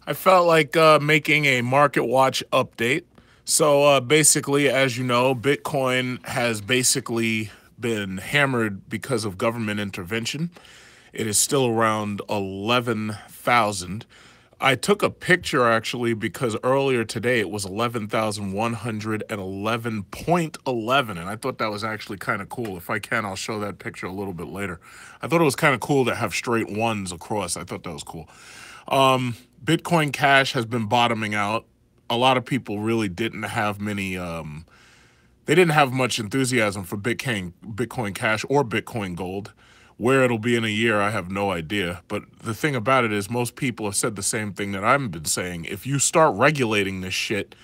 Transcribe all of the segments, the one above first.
I felt like making a market watch update. So basically, as you know, Bitcoin has basically been hammered because of government intervention. It is still around 11,000. I took a picture actually because earlier today it was 11,111.11, and I thought that was actually kind of cool. If I can, I'll show that picture a little bit later. I thought it was kind of cool to have straight ones across. I thought that was cool. Bitcoin Cash has been bottoming out. A lot of people really didn't have many. They didn't have much enthusiasm for Bitcoin Cash or Bitcoin Gold. Where it'll be in a year, I have no idea. But the thing about it is, most people have said the same thing that I've been saying. If you start regulating this shit,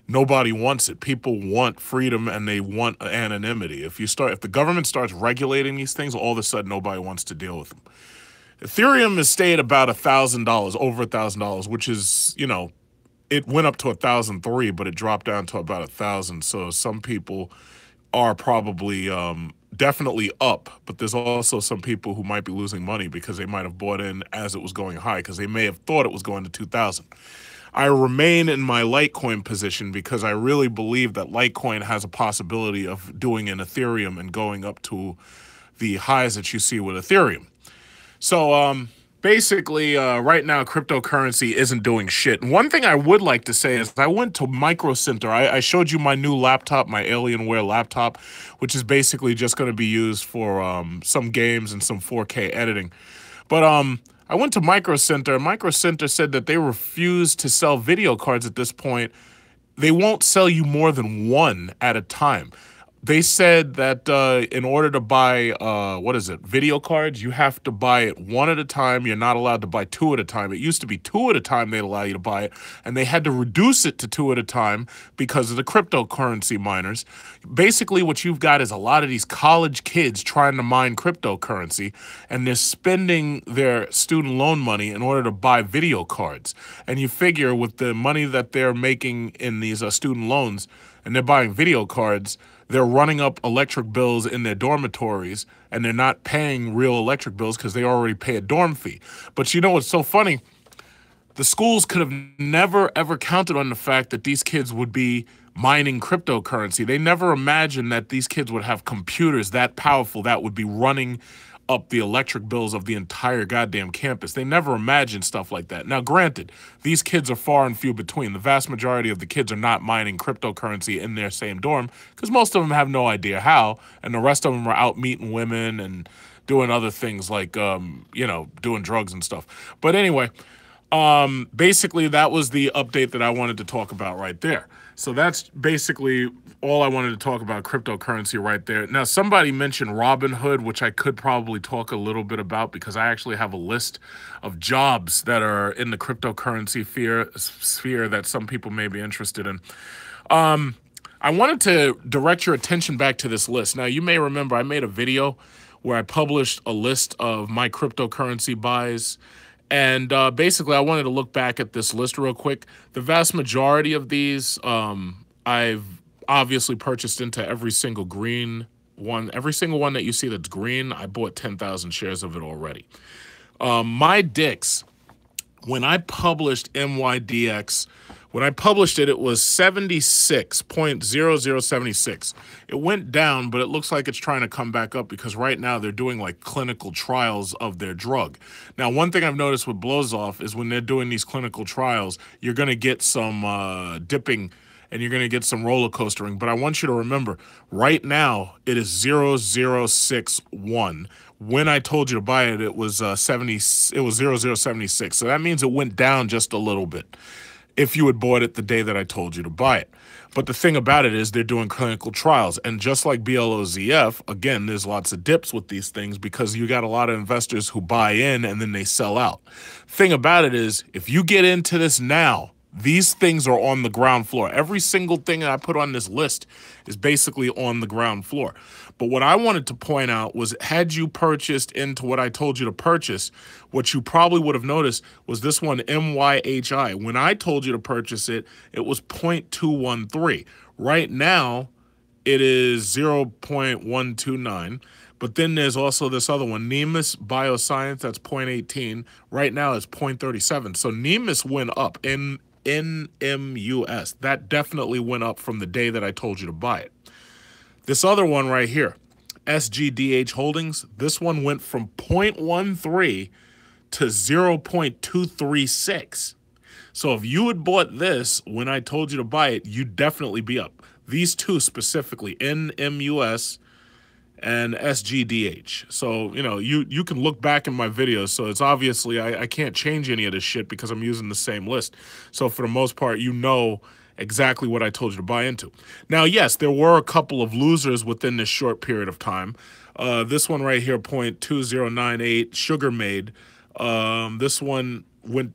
nobody wants it. People want freedom and they want anonymity. If the government starts regulating these things, all of a sudden nobody wants to deal with them. Ethereum has stayed about $1,000, over $1,000, which is, it went up to 1,003, but it dropped down to about 1,000. So some people are probably definitely up, but there's also some people who might be losing money because they might have bought in as it was going high because they may have thought it was going to 2,000. I remain in my Litecoin position because I really believe that Litecoin has a possibility of doing an Ethereum and going up to the highs that you see with Ethereum. So basically, right now, cryptocurrency isn't doing shit. And one thing I would like to say is I went to Micro Center. I showed you my new laptop, my Alienware laptop, which is basically just going to be used for some games and some 4K editing. But I went to Micro Center. Micro Center said that they refuse to sell video cards at this point. They won't sell you more than one at a time. They said that in order to buy, video cards, you have to buy it one at a time. You're not allowed to buy two at a time. It used to be two at a time they'd allow you to buy it, and they had to reduce it to two at a time because of the cryptocurrency miners. Basically, what you've got is a lot of these college kids trying to mine cryptocurrency, and they're spending their student loan money in order to buy video cards. And you figure with the money that they're making in these student loans, and they're buying video cards, they're running up electric bills in their dormitories, and they're not paying real electric bills because they already pay a dorm fee. But you know what's so funny? The schools could have never, ever counted on the fact that these kids would be mining cryptocurrency. They never imagined that these kids would have computers that powerful that would be running up the electric bills of the entire goddamn campus. They never imagined stuff like that. Now, granted, these kids are far and few between. The vast majority of the kids are not mining cryptocurrency in their same dorm because most of them have no idea how, and the rest of them are out meeting women and doing other things like, doing drugs and stuff. But anyway, basically that was the update that I wanted to talk about right there. So that's basically all I wanted to talk about cryptocurrency right there. Now, somebody mentioned Robinhood, which I could probably talk a little bit about because I actually have a list of jobs that are in the cryptocurrency sphere that some people may be interested in. I wanted to direct your attention back to this list. Now, you may remember I made a video where I published a list of my cryptocurrency buys. And basically, I wanted to look back at this list real quick. The vast majority of these, I've obviously purchased into every single green one. Every single one that you see that's green, I bought 10,000 shares of it already. My dicks, when I published MYDX, when I published it, it was 76.0076. It went down, but it looks like it's trying to come back up because right now they're doing like clinical trials of their drug. Now, one thing I've noticed with Blows Off is when they're doing these clinical trials, you're going to get some dipping and you're going to get some roller coastering. But I want you to remember, right now, it is 0061. When I told you to buy it, it was 0076. So that means it went down just a little bit if you had bought it the day that I told you to buy it. But the thing about it is they're doing clinical trials. And just like BLOZF, again, there's lots of dips with these things because you got a lot of investors who buy in and then they sell out. Thing about it is, if you get into this now, these things are on the ground floor. Every single thing that I put on this list is basically on the ground floor. But what I wanted to point out was, had you purchased into what I told you to purchase, what you probably would have noticed was this one, MYHI. When I told you to purchase it, it was 0.213. Right now, it is 0.129. But then there's also this other one, Nemus Bioscience, that's 0.18. Right now it's 0.37. So Nemus went up, NMUS. That definitely went up from the day that I told you to buy it. This other one right here, SGDH Holdings, this one went from 0.13 to 0.236. So if you had bought this when I told you to buy it, you'd definitely be up. These two specifically, NMUS and SGDH. So, you know, you can look back in my videos. So it's obviously, I can't change any of this shit because I'm using the same list. So for the most part, you know exactly what I told you to buy into. Now, yes, there were a couple of losers within this short period of time. This one right here, 0.2098, Sugar Made. This one went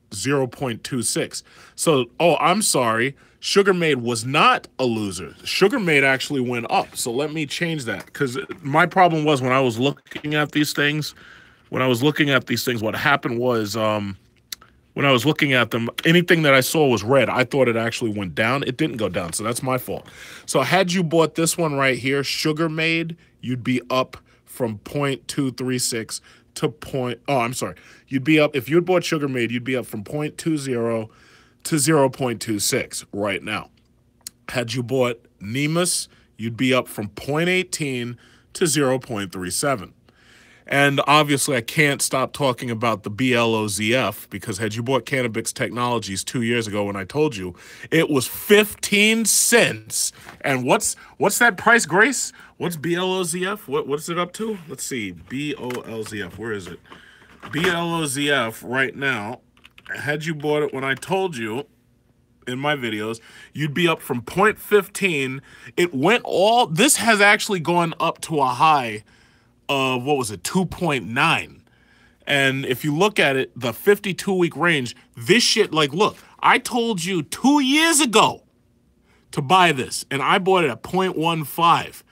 0.26. So, oh, I'm sorry. Sugar Made was not a loser. Sugar Made actually went up. So let me change that, because my problem was when I was looking at these things, what happened was when I was looking at them, anything that I saw was red. I thought it actually went down. It didn't go down, so that's my fault. So had you bought this one right here, Sugar Made, you'd be up from 0.236 to you'd be up, if you had bought Sugar Made, you'd be up from 0.20 to 0.26 right now. Had you bought Nemus, you'd be up from 0.18 to 0.37. And obviously, I can't stop talking about the BLOZF, because had you bought Cannabis Technologies 2 years ago when I told you, it was 15 cents. And what's that price, Grace? What's BLOZF? What's it up to? Let's see. BOLZF. Where is it? BLOZF right now, had you bought it when I told you in my videos, you'd be up from 0.15. It went all, this has actually gone up to a high of, what was it, 2.9. And if you look at it, the 52-week range, this shit, like, look, I told you 2 years ago to buy this, and I bought it at 0.15.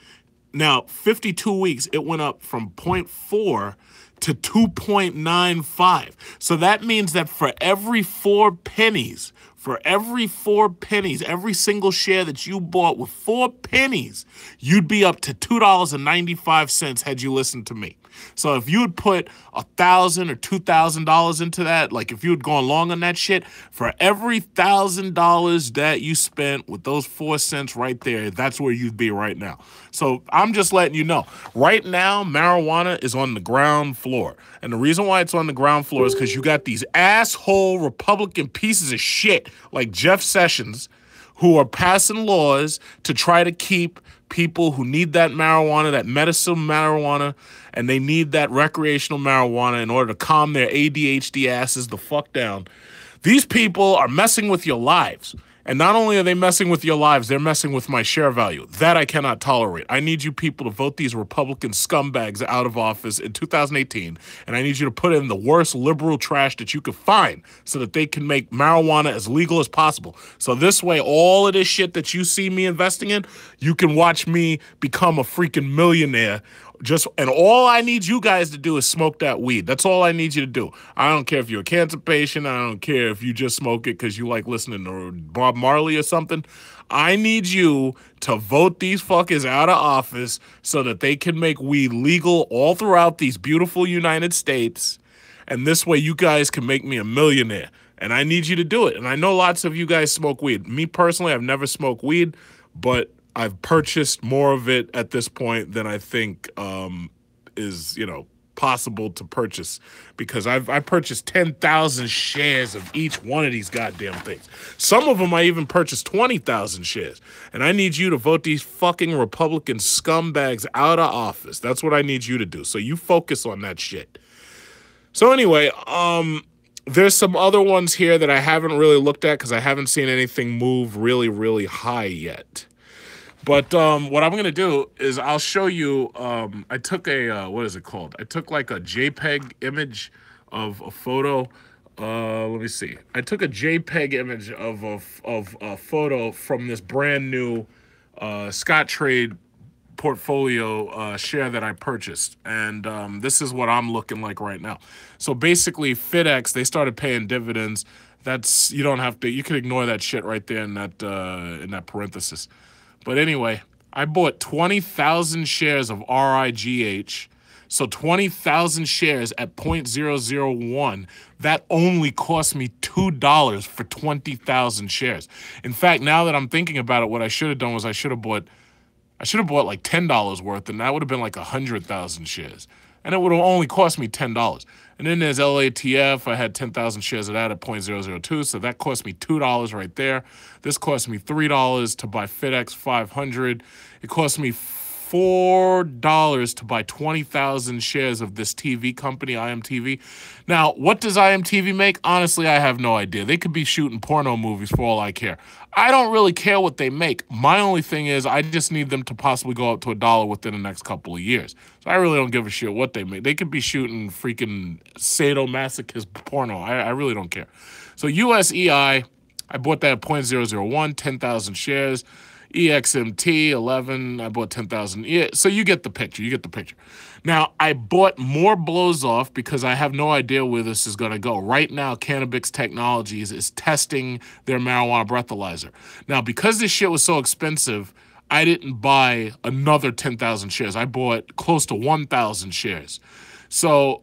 Now, 52 weeks, it went up from 0.4 to 2.95. So that means that for every 4 pennies, every single share that you bought with 4 pennies, you'd be up to $2.95 had you listened to me. So if you had put $1,000 or $2,000 into that, like if you had gone long on that shit, for every $1,000 that you spent with those 4 cents right there, that's where you'd be right now. So I'm just letting you know, right now, marijuana is on the ground floor. And the reason why it's on the ground floor is because you got these asshole Republican pieces of shit like Jeff Sessions who are passing laws to try to keep people who need that marijuana, that medicinal marijuana, and they need that recreational marijuana in order to calm their ADHD asses the fuck down. These people are messing with your lives. And not only are they messing with your lives, they're messing with my share value. That I cannot tolerate. I need you people to vote these Republican scumbags out of office in 2018. And I need you to put in the worst liberal trash that you could find so that they can make marijuana as legal as possible. So this way, all of this shit that you see me investing in, you can watch me become a freaking millionaire. And all I need you guys to do is smoke that weed. That's all I need you to do. I don't care if you're a cancer patient. I don't care if you just smoke it because you like listening to Bob Marley or something. I need you to vote these fuckers out of office so that they can make weed legal all throughout these beautiful United States. And this way you guys can make me a millionaire. And I need you to do it. And I know lots of you guys smoke weed. Me personally, I've never smoked weed, but I've purchased more of it at this point than I think is, you know, possible to purchase, because I purchased 10,000 shares of each one of these goddamn things. Some of them I even purchased 20,000 shares. And I need you to vote these fucking Republican scumbags out of office. That's what I need you to do. So you focus on that shit. So anyway, there's some other ones here that I haven't really looked at because I haven't seen anything move really, really high yet. But what I'm going to do is I'll show you, I took a, what is it called? I took like a JPEG image of a photo. Let me see. I took a JPEG image of a photo from this brand new Scottrade portfolio share that I purchased. And this is what I'm looking like right now. So basically, FitX, they started paying dividends. You don't have to, you can ignore that shit right there in that parenthesis. But anyway, I bought 20,000 shares of RIGH. So 20,000 shares at 0.001. That only cost me $2 for 20,000 shares. In fact, now that I'm thinking about it, what I should have done was I should have bought like $10 worth, and that would have been like 100,000 shares. And it would have only cost me $10. And then there's LATF. I had 10,000 shares of that at 0.002, so that cost me $2 right there. This cost me $3 to buy FedEx 500. It cost me $4 to buy 20,000 shares of this TV company, IMTV. Now, what does IMTV make? Honestly, I have no idea. They could be shooting porno movies for all I care. I don't really care what they make. My only thing is I just need them to possibly go up to $1 within the next couple of years. So I really don't give a shit what they make. They could be shooting freaking sadomasochist porno. I really don't care. So USEI, I bought that at 0.001, 10,000 shares. EXMT 11, I bought 10,000. Yeah, so you get the picture. You get the picture. Now, I bought more blows off because I have no idea where this is going to go. Right now, Cannabis Technologies is testing their marijuana breathalyzer. Now, because this shit was so expensive, I didn't buy another 10,000 shares. I bought close to 1,000 shares. So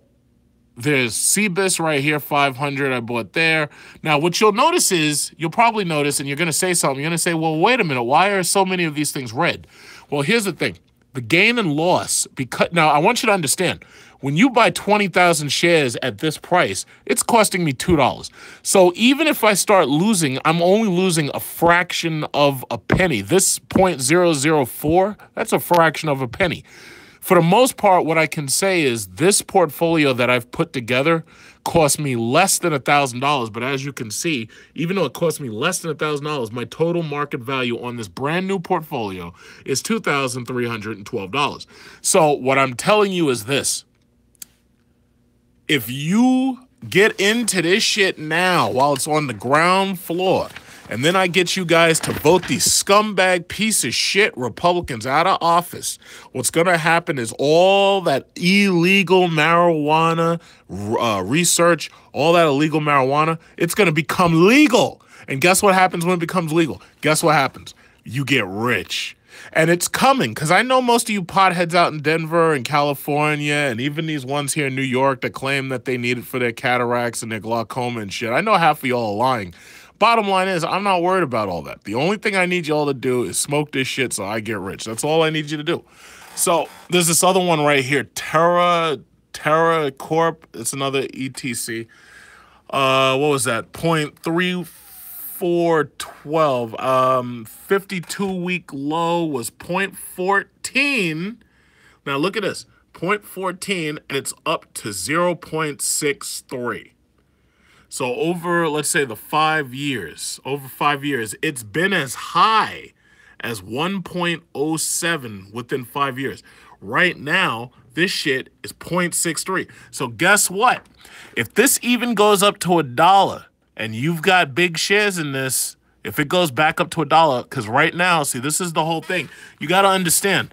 there's CBIS right here, 500 I bought there. Now, what you'll notice is, you'll probably notice, and you're going to say something, you're going to say, well, wait a minute, why are so many of these things red? Well, here's the thing. The gain and loss, because now I want you to understand, when you buy 20,000 shares at this price, it's costing me $2. So even if I start losing, I'm only losing a fraction of a penny. This 0.004, that's a fraction of a penny. For the most part, what I can say is this portfolio that I've put together cost me less than $1,000. But as you can see, even though it cost me less than $1,000, my total market value on this brand new portfolio is $2,312. So what I'm telling you is this. If you get into this shit now while it's on the ground floor, and then I get you guys to vote these scumbag piece of shit Republicans out of office, what's going to happen is all that illegal marijuana research, all that illegal marijuana, it's going to become legal. And guess what happens when it becomes legal? Guess what happens? You get rich. And it's coming, because I know most of you potheads out in Denver and California, and even these ones here in New York that claim that they need it for their cataracts and their glaucoma and shit. I know half of y'all are lying. Bottom line is, I'm not worried about all that. The only thing I need y'all to do is smoke this shit so I get rich. That's all I need you to do. So there's this other one right here, Terra Corp. It's another ETC. What was that? 0.3412. 52-week low was 0.14. Now look at this, 0.14, and it's up to 0.63. So over, let's say, over 5 years, it's been as high as 1.07 within 5 years. Right now, this shit is 0.63. So guess what? If this even goes up to $1 and you've got big shares in this, if it goes back up to $1, because right now, see, this is the whole thing. You got to understand.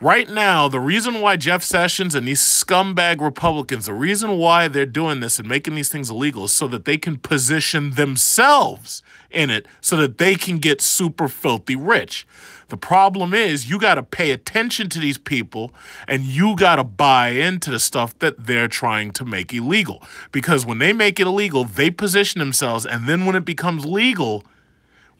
Right now, the reason why Jeff Sessions and these scumbag Republicans, the reason why they're doing this and making these things illegal is so that they can position themselves in it so that they can get super filthy rich. The problem is you got to pay attention to these people and you got to buy into the stuff that they're trying to make illegal. Because when they make it illegal, they position themselves, and then when it becomes legal,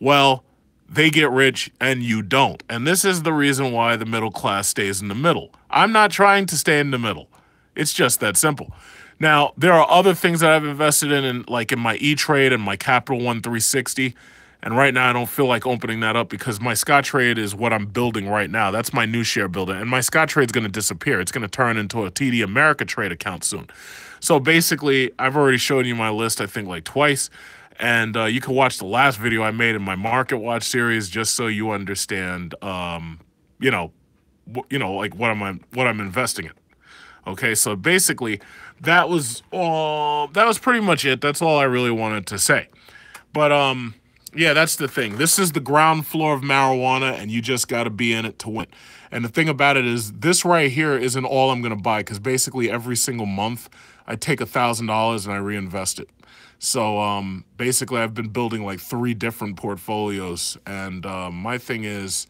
well, they get rich and you don't. And this is the reason why the middle class stays in the middle. I'm not trying to stay in the middle. It's just that simple. Now, there are other things that I've invested in like in my E-Trade and my Capital One 360. And right now I don't feel like opening that up because my Scottrade is what I'm building right now. That's my new share builder. And my Scottrade's going to disappear. It's going to turn into a TD Ameritrade account soon. So basically, I've already shown you my list, I think, like twice. And you can watch the last video I made in my Market Watch series just so you understand, like what I'm investing in. Okay, so basically, that was pretty much it. That's all I really wanted to say. But yeah, that's the thing. This is the ground floor of marijuana, and you just got to be in it to win. And the thing about it is, this right here isn't all I'm going to buy, because basically every single month I take $1,000 and I reinvest it. So basically I've been building like 3 different portfolios, and my thing is,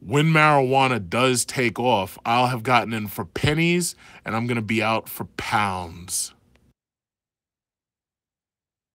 when marijuana does take off, I'll have gotten in for pennies and I'm going to be out for pounds.